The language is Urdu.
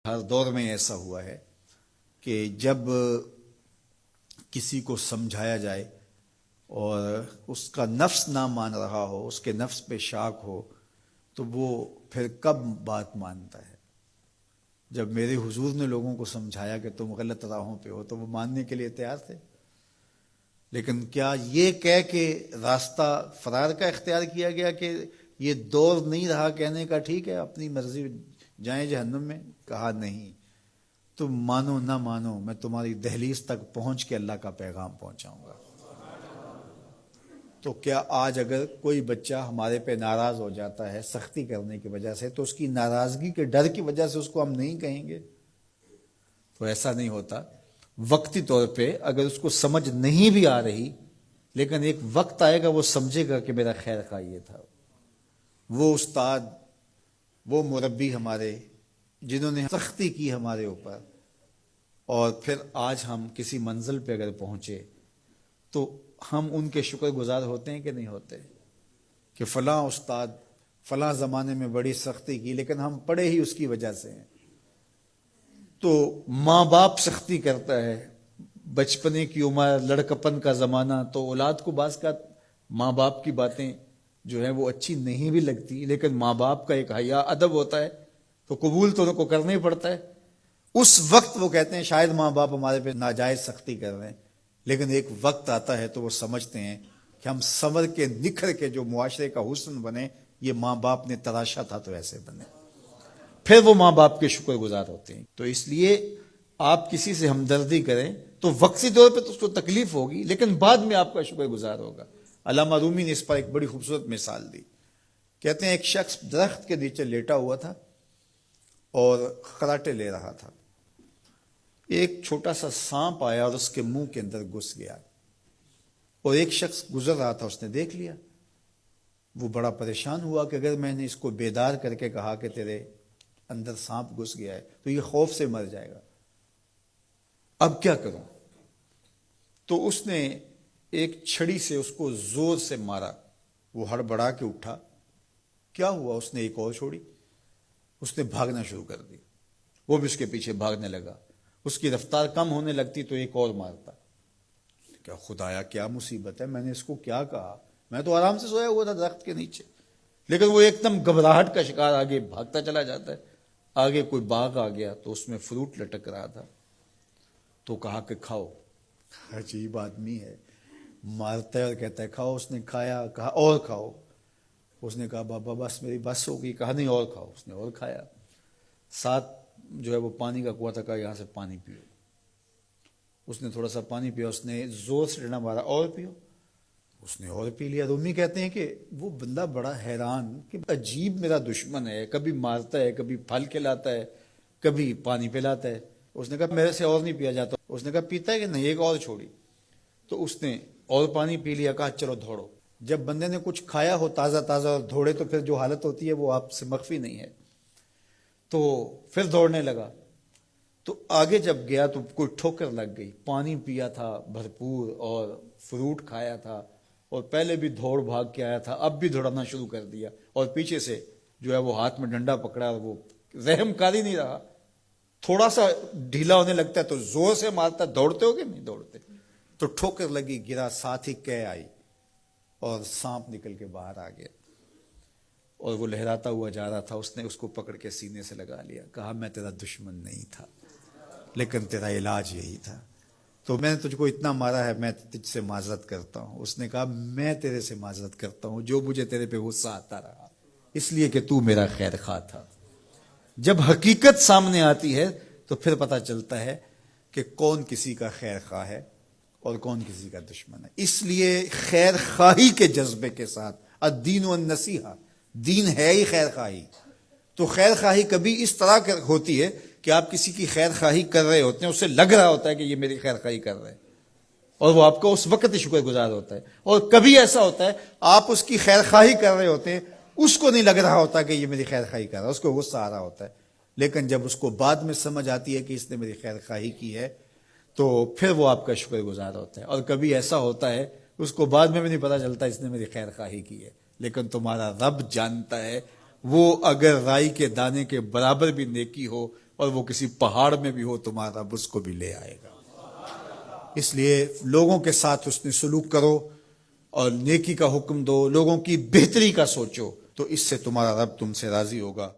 ہر دور میں ایسا ہوا ہے کہ جب کسی کو سمجھایا جائے اور اس کا نفس نہ مان رہا ہو، اس کے نفس پہ شاک ہو، تو وہ پھر کب بات مانتا ہے؟ جب میرے حضور نے لوگوں کو سمجھایا کہ تم غلط راہوں پہ ہو تو وہ ماننے کے لیے تیار تھے، لیکن کیا یہ کہہ کے راستہ فرار کا اختیار کیا گیا کہ یہ دور نہیں رہا کہنے کا ٹھیک ہے اپنی مرضی جائیں جہنم میں؟ کہا نہیں، تم مانو نہ مانو میں تمہاری دہلیز تک پہنچ کے اللہ کا پیغام پہنچاؤں گا۔ تو کیا آج اگر کوئی بچہ ہمارے پہ ناراض ہو جاتا ہے سختی کرنے کی وجہ سے، تو اس کی ناراضگی کے ڈر کی وجہ سے اس کو ہم نہیں کہیں گے؟ تو ایسا نہیں ہوتا۔ وقتی طور پہ اگر اس کو سمجھ نہیں بھی آ رہی، لیکن ایک وقت آئے گا وہ سمجھے گا کہ میرا خیر خواہ یہ تھا۔ وہ استاد، وہ مربی ہمارے جنہوں نے سختی کی ہمارے اوپر، اور پھر آج ہم کسی منزل پہ اگر پہنچے تو ہم ان کے شکر گزار ہوتے ہیں کہ نہیں ہوتے؟ کہ فلاں استاد فلاں زمانے میں بڑی سختی کی، لیکن ہم پڑھے ہی اس کی وجہ سے ہیں۔ تو ماں باپ سختی کرتا ہے، بچپنے کی عمر، لڑکپن کا زمانہ، تو اولاد کو بعض کا ماں باپ کی باتیں جو ہیں وہ اچھی نہیں بھی لگتی، لیکن ماں باپ کا ایک حیا ادب ہوتا ہے تو قبول تو ان کو کرنا ہی پڑتا ہے۔ اس وقت وہ کہتے ہیں شاید ماں باپ ہمارے پہ ناجائز سختی کر رہے ہیں، لیکن ایک وقت آتا ہے تو وہ سمجھتے ہیں کہ ہم سنور کے نکھر کے جو معاشرے کا حسن بنے، یہ ماں باپ نے تراشا تھا تو ایسے بنے، پھر وہ ماں باپ کے شکر گزار ہوتے ہیں۔ تو اس لیے آپ کسی سے ہمدردی کریں تو وقتی طور پہ تو اس کو تکلیف ہوگی، لیکن بعد میں آپ کا شکر گزار ہوگا۔ علامہ رومی نے اس پر ایک بڑی خوبصورت مثال دی۔ کہتے ہیں ایک شخص درخت کے نیچے لیٹا ہوا تھا اور خراٹے لے رہا تھا۔ ایک چھوٹا سا سانپ آیا اور اس کے منہ کے اندر گھس گیا، اور ایک شخص گزر رہا تھا، اس نے دیکھ لیا۔ وہ بڑا پریشان ہوا کہ اگر میں نے اس کو بیدار کر کے کہا کہ تیرے اندر سانپ گھس گیا ہے تو یہ خوف سے مر جائے گا، اب کیا کروں؟ تو اس نے ایک چھڑی سے اس کو زور سے مارا، وہ ہڑبڑا کے اٹھا۔ کیا ہوا؟ اس نے ایک اور چھوڑی، اس نے بھاگنا شروع کر دی، وہ بھی اس کے پیچھے بھاگنے لگا۔ اس کی رفتار کم ہونے لگتی تو ایک اور مارتا۔ کیا خدایا کیا مصیبت ہے، میں نے اس کو کیا کہا؟ میں تو آرام سے سویا ہوا تھا درخت کے نیچے، لیکن وہ ایک دم گھبراہٹ کا شکار آگے بھاگتا چلا جاتا ہے۔ آگے کوئی باغ آ گیا تو اس میں فروٹ لٹک رہا تھا، تو کہا کہ کھاؤ۔ عجیب آدمی ہے، مارتا ہے اور کہتا ہے کھاؤ۔ اس نے کھایا، کہا اور کھاؤ۔ اس نے کہا بابا بس میری بس ہو گئی، کہا نہیں اور کھاؤ۔ اس نے اور کھایا۔ ساتھ جو ہے وہ پانی کا کنواں تھا، کہا یہاں سے پانی پیو۔ اس نے تھوڑا سا پانی پیا، اس نے زور سے ڈنڈا مارا، اور پیو۔ اس نے اور پی لیا۔ رومی کہتے ہیں کہ وہ بندہ بڑا حیران کہ عجیب میرا دشمن ہے، کبھی مارتا ہے، کبھی پھل کھلاتا ہے، کبھی پانی پلاتا ہے۔ اس نے کہا میرے سے اور نہیں پیا جاتا۔ اس نے کہا پیتا ہے کہ نہیں؟ ایک اور چھوڑی۔ تو اس نے اور پانی پی لیا، کہا چلو دوڑو۔ جب بندے نے کچھ کھایا ہو تازہ تازہ اور دوڑے تو پھر جو حالت ہوتی ہے وہ آپ سے مخفی نہیں ہے۔ تو پھر دوڑنے لگا، تو آگے جب گیا تو کوئی ٹھوکر لگ گئی۔ پانی پیا تھا بھرپور اور فروٹ کھایا تھا، اور پہلے بھی دوڑ بھاگ کے آیا تھا، اب بھی دوڑنا شروع کر دیا، اور پیچھے سے جو ہے وہ ہاتھ میں ڈنڈا پکڑا، اور وہ رحم کاری نہیں رہا۔ تھوڑا سا ڈھیلا ہونے لگتا ہے تو زور سے مارتا۔ دوڑتے ہو کہ نہیں دوڑتے؟ تو ٹھوکر لگی، گرا، ساتھ ہی کہہ آئی اور سانپ نکل کے باہر آ گیا، اور وہ لہراتا ہوا جا رہا تھا۔ اس نے اس کو پکڑ کے سینے سے لگا لیا، کہا میں تیرا دشمن نہیں تھا، لیکن تیرا علاج یہی تھا، تو میں نے تجھ کو اتنا مارا ہے، میں تجھ سے معذرت کرتا ہوں۔ اس نے کہا میں تیرے سے معذرت کرتا ہوں جو مجھے تیرے پہ غصہ آتا رہا، اس لیے کہ تو میرا خیر خواہ تھا۔ جب حقیقت سامنے آتی ہے تو پھر پتہ چلتا ہے کہ کون کسی کا خیر خواہ ہے اور کون کسی کا دشمن ہے۔ اس لیے خیر خواہی کے جذبے کے ساتھ، الدین والنصیحہ، دین ہے ہی خیر خواہی۔ تو خیر خواہی کبھی اس طرح ہوتی ہے کہ آپ کسی کی خیر خواہی کر رہے ہوتے ہیں، اسے لگ رہا ہوتا ہے کہ یہ میری خیر خواہی کر رہے ہیں، اور وہ آپ کو اس وقت ہی شکر گزار ہوتا ہے۔ اور کبھی ایسا ہوتا ہے آپ اس کی خیر خواہی کر رہے ہوتے ہیں، اس کو نہیں لگ رہا ہوتا کہ یہ میری خیر خواہی کر رہا ہے، اس کو غصہ آ رہا ہوتا ہے، لیکن جب اس کو بعد میں سمجھ آتی ہے کہ اس نے میری خیر خواہی کی ہے تو پھر وہ آپ کا شکر گزار ہوتا ہے۔ اور کبھی ایسا ہوتا ہے اس کو بعد میں بھی نہیں پتہ چلتا اس نے میری خیر خواہی کی ہے، لیکن تمہارا رب جانتا ہے، وہ اگر رائی کے دانے کے برابر بھی نیکی ہو اور وہ کسی پہاڑ میں بھی ہو تمہارا رب اس کو بھی لے آئے گا۔ اس لیے لوگوں کے ساتھ حسن سلوک کرو اور نیکی کا حکم دو، لوگوں کی بہتری کا سوچو، تو اس سے تمہارا رب تم سے راضی ہوگا۔